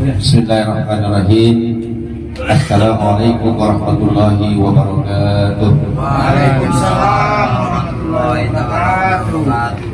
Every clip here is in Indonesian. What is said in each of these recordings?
Bismillahirrahmanirrahim. Assalamualaikum warahmatullahi wabarakatuh. Waalaikumsalam warahmatullahi wabarakatuh.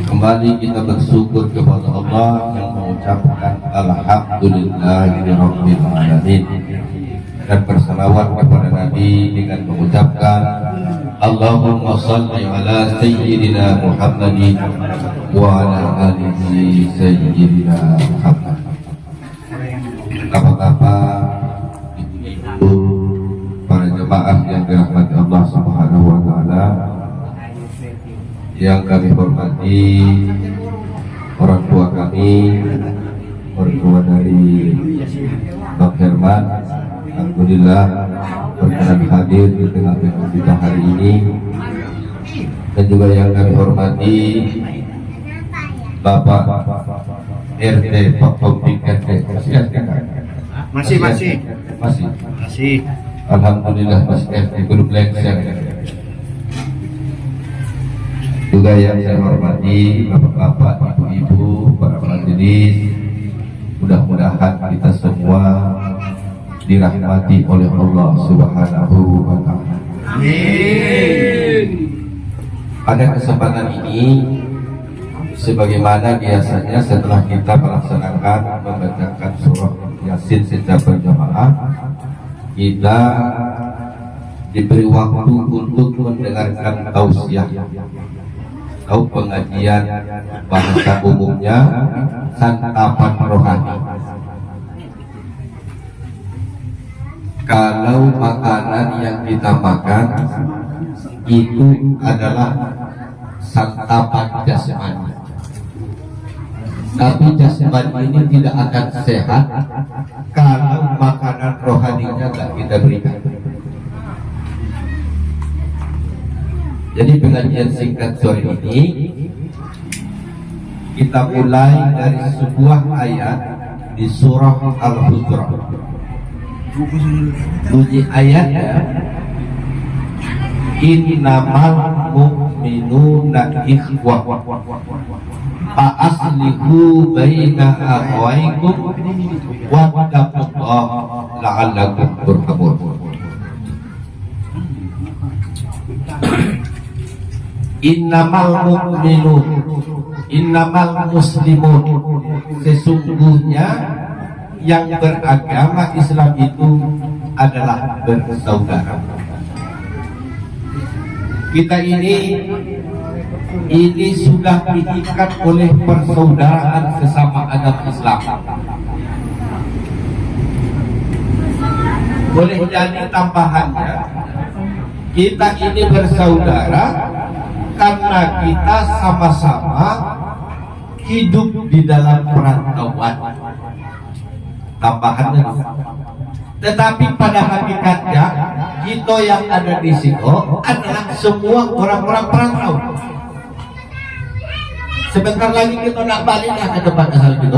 Kembali kita bersyukur kepada Allah yang mengucapkan alhamdulillahirabbil alamin dan bersalawat kepada Nabi dengan mengucapkan Allahumma shalli ala sayyidina Muhammadin wa ala alihi sayyidina Muhammad. Bapak-bapak, ibu-ibu, para jemaah yang dirahmati Allah Subhanahu wa taala, yang kami hormati orang tua kami, orang tua dari Bang Herman, alhamdulillah berkenan hadir di tengah-tengah kita hari ini, dan juga yang kami hormati Bapak RT Pak Topik RT. Masih. Alhamdulillah masih RT belum lengser. Juga yang saya hormati bapak-bapak, ibu-ibu, para majelis, mudah-mudahan kita semua dirahmati oleh Allah Subhanahu wa taala. Amin. Pada kesempatan ini, sebagaimana biasanya setelah kita melaksanakan membacakan surah Yasin secara berjamaah, kita diberi waktu untuk mendengarkan tausiah atau pengajian bahasa umumnya santapan rohani. Kalau makanan yang kita makan itu adalah santapan jasmani, tapi jasmani ini tidak akan sehat kalau makanan rohaninya tidak kita berikan. Jadi pengajian singkat sore ini kita mulai dari sebuah ayat di surah Al-Hujurat. Bunyi ayatnya, innamal mu'minuna ikhwah fa'aslihu baina akhawaykum wattaqullaha la'allakum turhamun. Innamal mu'minun, innamal muslimun, sesungguhnya yang beragama Islam itu adalah bersaudara. Kita ini sudah diikat oleh persaudaraan sesama agama Islam. Boleh jadi tambahannya, kita ini bersaudara karena kita sama-sama hidup di dalam perantauan. Tambahannya, tetapi pada hakikatnya kita yang ada di situ adalah semua orang-orang perantau. Sebentar lagi kita nak baliklah ke tempat asal kita.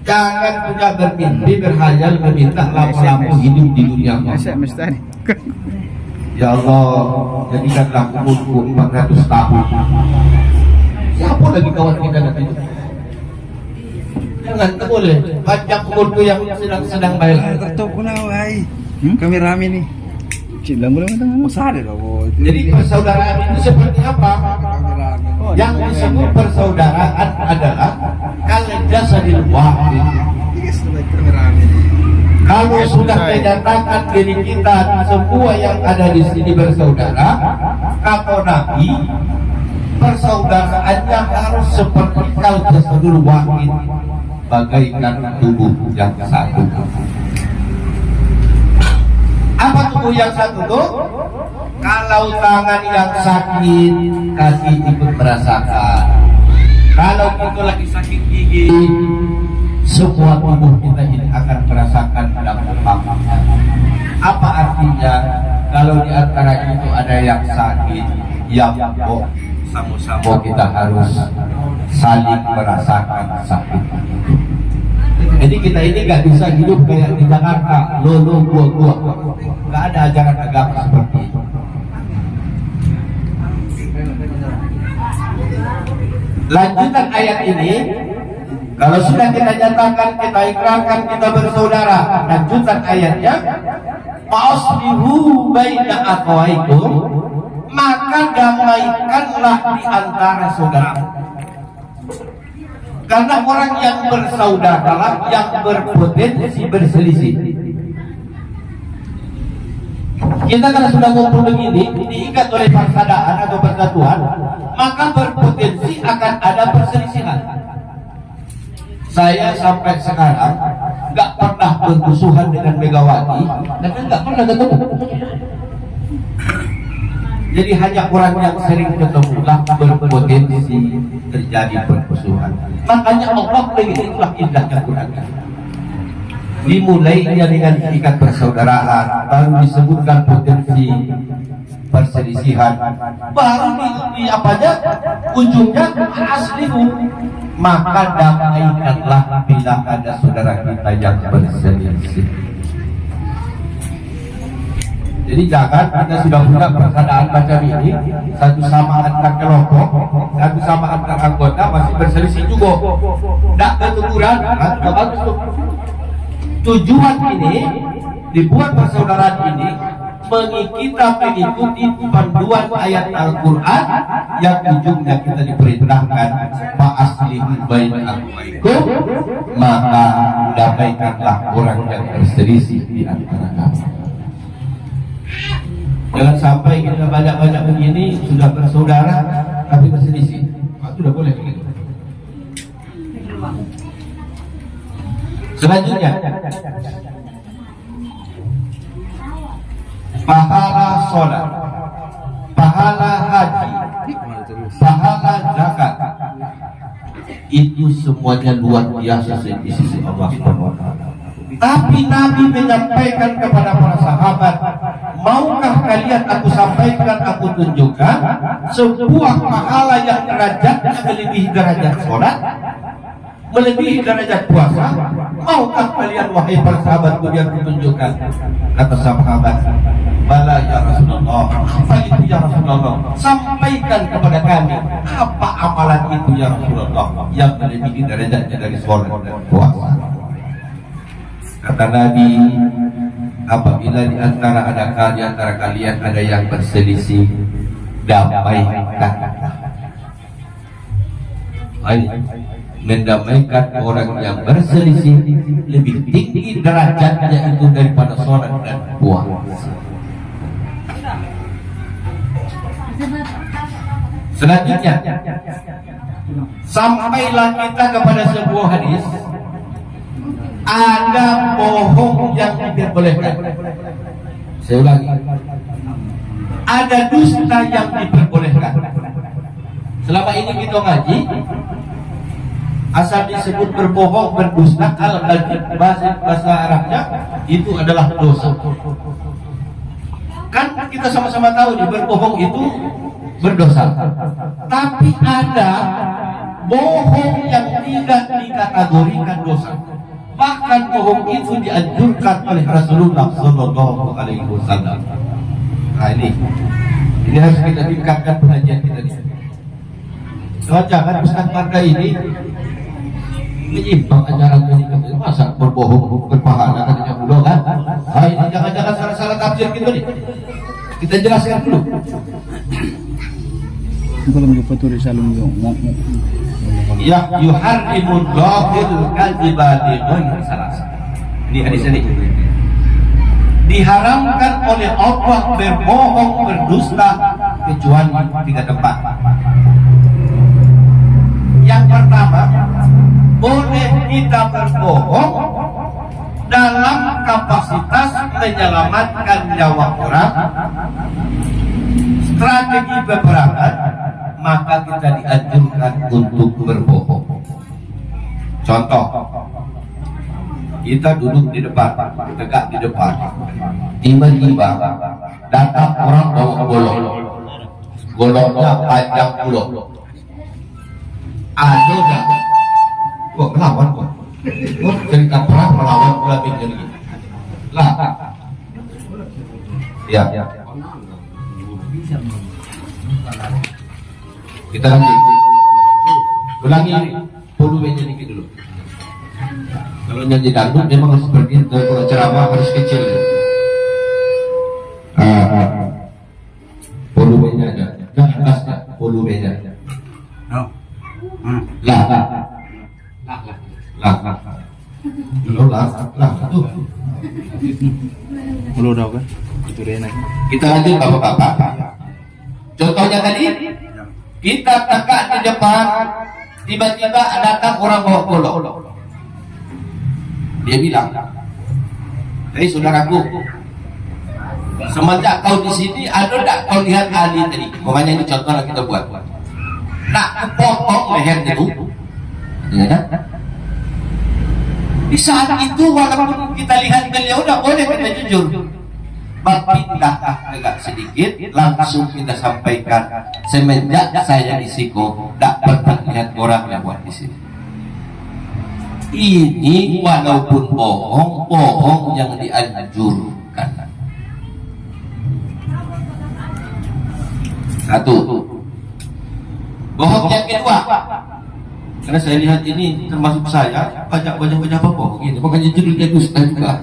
Jangan punya bermimpi, berhayal, meminta lama-lama hidup di dunia. Ya Allah, jadikanlah umurku 400 tahun. Siapa lagi kawan kita nanti? Jangan, tak boleh. Panjang umurku yang sedang baik. Tahu pun awai. Kami rame nih. Cilang boleh matang. Masada dong. Jadi persaudaraan itu seperti apa? Yang disebut persaudaraan adalah kal jasadil wahid. Kalau sudah menyatakan diri kita semua yang ada di sini bersaudara, kata Nabi, persaudaraannya harus seperti kal jasadil wahid, bagaikan tubuh yang satu. Apa tubuh yang satu tuh? Kalau tangan yang sakit, kaki ikut merasakan. Kalau kita lagi sakit gigi, semua tubuh kita ini akan merasakan dampaknya. Apa artinya? Kalau di antara itu ada yang sakit, yang sama-sama kita harus saling merasakan sakit. Jadi kita ini gak bisa hidup kayak di Jakarta, lo gua. Gak ada ajaran agama seperti itu. Lanjutan ayat ini, Kalau sudah kita nyatakan, kita ikrarkan, kita bersaudara, lanjutan ayatnya, fa'aslihu baina akhawaikum, maka damaikanlah di antara saudara. Karena orang yang bersaudaralah yang berpotensi berselisih. Kita kalau sudah ngumpul begini, diikat oleh persaudaraan atau persatuan, maka berpotensi akan ada perselisihan. Saya sampai sekarang nggak pernah bermusuhan dengan Megawati, dan nggak pernah ketemu. Jadi hanya orang yang sering ketemulah berpotensi terjadi permusuhan. Makanya Allah begini, itulah indahnya Quran. Dimulainya dengan ikat persaudaraan, baru disebutkan potensi perselisihan, baru di apanya ujungnya aslihu, maka damaikanlah bila ada saudara kita yang berselisih. Jadi jangan kita sudah punya persaudaraan macam ini, satu sama antar kelompok, satu sama antar anggota masih berselisih juga, tidak ketukuran, tidak bagus tuh. Tujuan ini dibuat persaudaraan ini kita mengikuti panduan ayat Al-Quran yang ujungnya kita diperintahkan fa'aslihu baina akhawaikum, maka damaikanlah orang yang berselisih di antara kamu. Jangan sampai kita banyak-banyak begini sudah bersaudara tapi berselisih. Sudah boleh begitu. Selanjutnya, pahala sholat, pahala haji, pahala zakat, itu semuanya luar biasa di sisi Allah SWT. Tapi Nabi menyampaikan kepada para sahabat, maukah kalian aku sampaikan, aku tunjukkan sebuah pahala yang derajatnya melebihi derajat sholat, melebihi derajat puasa? Maukah kalian wahai para sahabatku yang ditunjukkan? Kata sahabat, bala ya Rasulullah. Apa itu ya Rasulullah? Sampaikan kepada kami, apa amalan itu ya Rasulullah yang melebihi derajatnya dari sholat dan puasa? Kata Nabi, apabila di antara kalian ada yang berselisih, damaikan. Mendamaikan orang yang berselisih lebih tinggi derajatnya itu daripada sholat dan puasa. Selanjutnya, sampailah kita kepada sebuah hadis, ada bohong yang diperbolehkan. Saya ulangi, ada dusta yang diperbolehkan. Selama ini kita ngaji, asal disebut berbohong, berdusta, bahasa Arabnya itu adalah dosa. Kan kita sama-sama tahu nih, berbohong itu berdosa. Tapi ada bohong yang tidak dikategorikan dosa. Bahkan bohong itu dianjurkan oleh Rasulullah Sallallahu Alaihi Wasallam. Nah ini harus kita tingkatkan pengajian kita ini. Jangan Ustaz Marga ini menyimpang ajaran ini, masa berbohong berpahala katanya dulu kan? Ini jangan-jangan salah-salah tafsir gitu nih. Kita jelaskan dulu. Kalau begitu tulis salung yung ya yuharrimul ghafil kadhiba di ghairi salah. Ini hadis ini. Diharamkan oleh Allah berbohong, berdusta kecuali 3 tempat. Yang pertama, boleh kita berbohong dalam kapasitas menyelamatkan nyawa orang, strategi peperangan, maka kita dianjurkan untuk berbohong. Contoh, kita duduk di depan, tegak di depan, tiba-tiba datang orang bawa goloknya panjang puluh. Ada dah, gua melawan gua cerita perang melawan pula pinggir lah. Ya. Kita ulangi dulu dulu. Kalau nyanyi dangdut memang harus seperti itu, kalau ceramah harus kecil. Volumenya aja, atasnya volumenya. Oh. Lah. Belum lah tuh. Belum tahu kan? Itu dia naik. Kita lanjut bapak-bapak. Contohnya tadi, kita tegak di depan, tiba-tiba datang orang bawa golok. Dia bilang, "Hei saudaraku, semenjak kau di sini, ada tak kau lihat Ali tadi?" Pokoknya ini contoh yang kita buat. Nak potong leher itu, ya kan? Di saat itu walaupun kita lihat beliau udah boleh kita jujur, berpindah agak sedikit, langsung kita sampaikan, semenjak saya di Siko, tak pernah lihat orang yang buat di sini. Ini walaupun bohong yang dianjurkan. Satu. Bohong yang kedua. Karena saya lihat ini termasuk saya banyak apa bohong ini. Makanya judulnya dusta juga.